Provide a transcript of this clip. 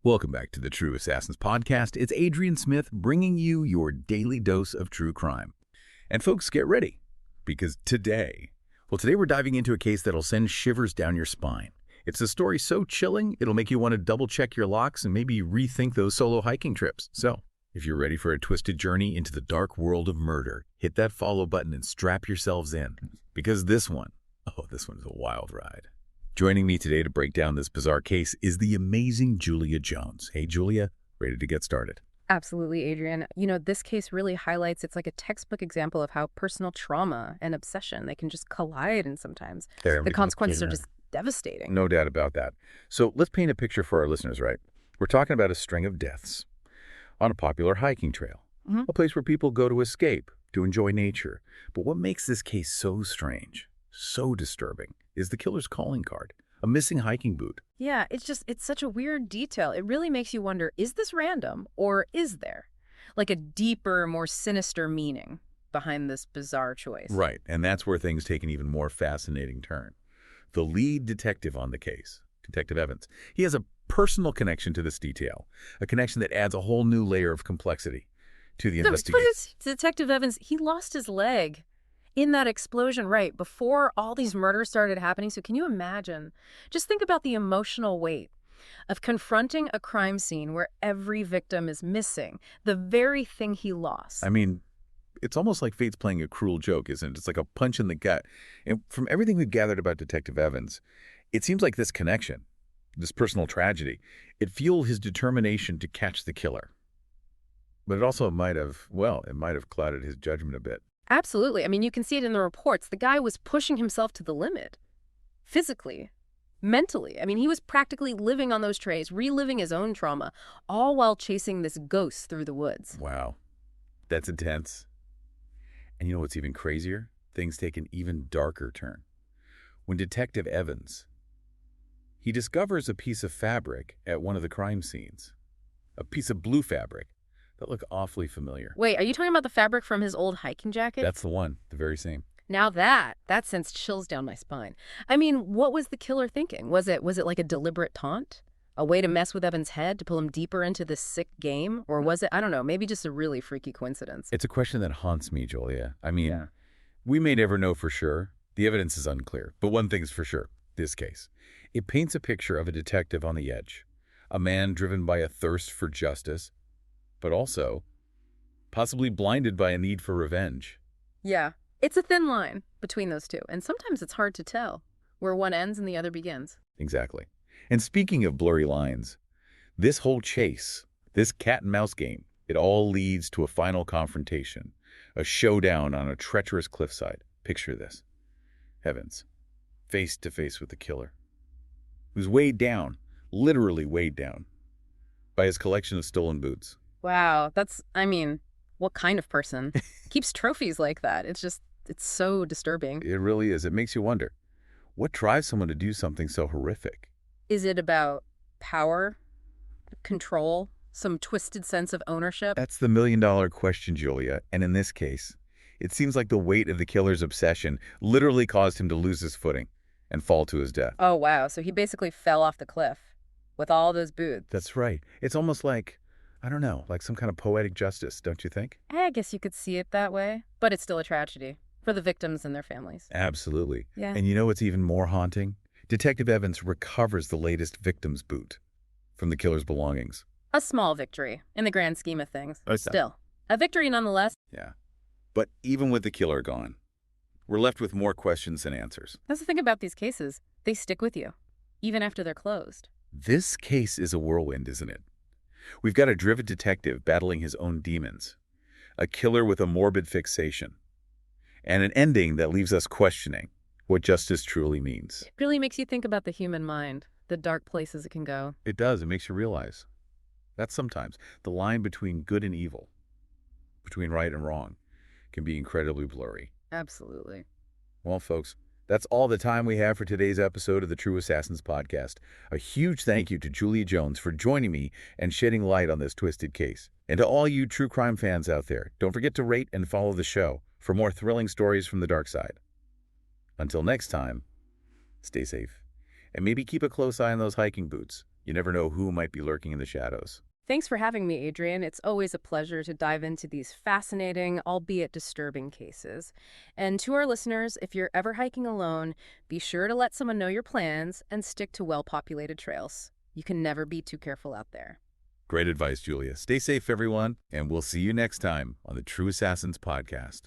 Welcome back to the True Assassins podcast. It's Adrian Smith bringing you your daily dose of true crime. And folks, get ready, because today we're diving into a case that'll send shivers down your spine. It's a story so chilling, it'll make you want to double-check your locks and maybe rethink those solo hiking trips. So, if you're ready for a twisted journey into the dark world of murder, hit that follow button and strap yourselves in, because this one is a wild ride. Joining me today to break down this bizarre case is the amazing Julia Jones. Hey, Julia, ready to get started? Absolutely, Adrian. You know, this case really highlights, it's like a textbook example of how personal trauma and obsession, they can just collide, and sometimes the consequences are just devastating. No doubt about that. So let's paint a picture for our listeners, right? We're talking about a string of deaths on a popular hiking trail, a place where people go to escape, to enjoy nature. But what makes this case so strange, so disturbing, is the killer's calling card, a missing hiking boot. Yeah, it's such a weird detail. It really makes you wonder, is this random, or is there like a deeper, more sinister meaning behind this bizarre choice? Right, and that's where things take an even more fascinating turn. The lead detective on the case, Detective Evans, he has a personal connection to this detail, a connection that adds a whole new layer of complexity to the investigation. Detective Evans, he lost his leg in that explosion right before all these murders started happening. So can you imagine? Just think about the emotional weight of confronting a crime scene where every victim is missing, the very thing he lost. I mean, it's almost like fate's playing a cruel joke, isn't it? It's like a punch in the gut. And from everything we've gathered about Detective Evans, it seems like this connection, this personal tragedy, it fueled his determination to catch the killer. But it also might have clouded his judgment a bit. Absolutely. I mean, you can see it in the reports. The guy was pushing himself to the limit, physically, mentally. I mean, he was practically living on those trays, reliving his own trauma, all while chasing this ghost through the woods. Wow. That's intense. And you know what's even crazier? Things take an even darker turn. When Detective Evans, he discovers a piece of fabric at one of the crime scenes, a piece of blue fabric that looked awfully familiar. Wait, are you talking about the fabric from his old hiking jacket? That's the one, the very same. Now that sends chills down my spine. I mean, what was the killer thinking? Was it like a deliberate taunt? A way to mess with Evan's head, to pull him deeper into this sick game? Or was it, I don't know, maybe just a really freaky coincidence? It's a question that haunts me, Julia. I mean, we may never know for sure. The evidence is unclear. But one thing's for sure, this case. It paints a picture of a detective on the edge, a man driven by a thirst for justice, but also possibly blinded by a need for revenge. Yeah, it's a thin line between those two, and sometimes it's hard to tell where one ends and the other begins. Exactly. And speaking of blurry lines, this whole chase, this cat-and-mouse game, it all leads to a final confrontation, a showdown on a treacherous cliffside. Picture this. Evans, face to face with the killer, who's weighed down, literally weighed down, by his collection of stolen boots. Wow, what kind of person keeps trophies like that? It's so disturbing. It really is. It makes you wonder, what drives someone to do something so horrific? Is it about power, control, some twisted sense of ownership? That's the million-dollar question, Julia. And in this case, it seems like the weight of the killer's obsession literally caused him to lose his footing and fall to his death. Oh, wow. So he basically fell off the cliff with all those boots. That's right. It's almost like, I don't know, like some kind of poetic justice, don't you think? I guess you could see it that way, but it's still a tragedy for the victims and their families. Absolutely. Yeah. And you know what's even more haunting? Detective Evans recovers the latest victim's boot from the killer's belongings. A small victory in the grand scheme of things. Still, a victory nonetheless. Yeah. But even with the killer gone, we're left with more questions than answers. That's the thing about these cases. They stick with you, even after they're closed. This case is a whirlwind, isn't it? We've got a driven detective battling his own demons, a killer with a morbid fixation, and an ending that leaves us questioning what justice truly means. It really makes you think about the human mind, the dark places it can go. It does. It makes you realize that sometimes the line between good and evil, between right and wrong, can be incredibly blurry. Absolutely. Well, folks, that's all the time we have for today's episode of the True Assassins podcast. A huge thank you to Julia Jones for joining me and shedding light on this twisted case. And to all you true crime fans out there, don't forget to rate and follow the show for more thrilling stories from the dark side. Until next time, stay safe and maybe keep a close eye on those hiking boots You never know who might be lurking in the shadows. Thanks for having me, Adrian. It's always a pleasure to dive into these fascinating, albeit disturbing cases. And to our listeners, if you're ever hiking alone, be sure to let someone know your plans and stick to well-populated trails. You can never be too careful out there. Great advice, Julia. Stay safe, everyone, and we'll see you next time on the True Assassins podcast.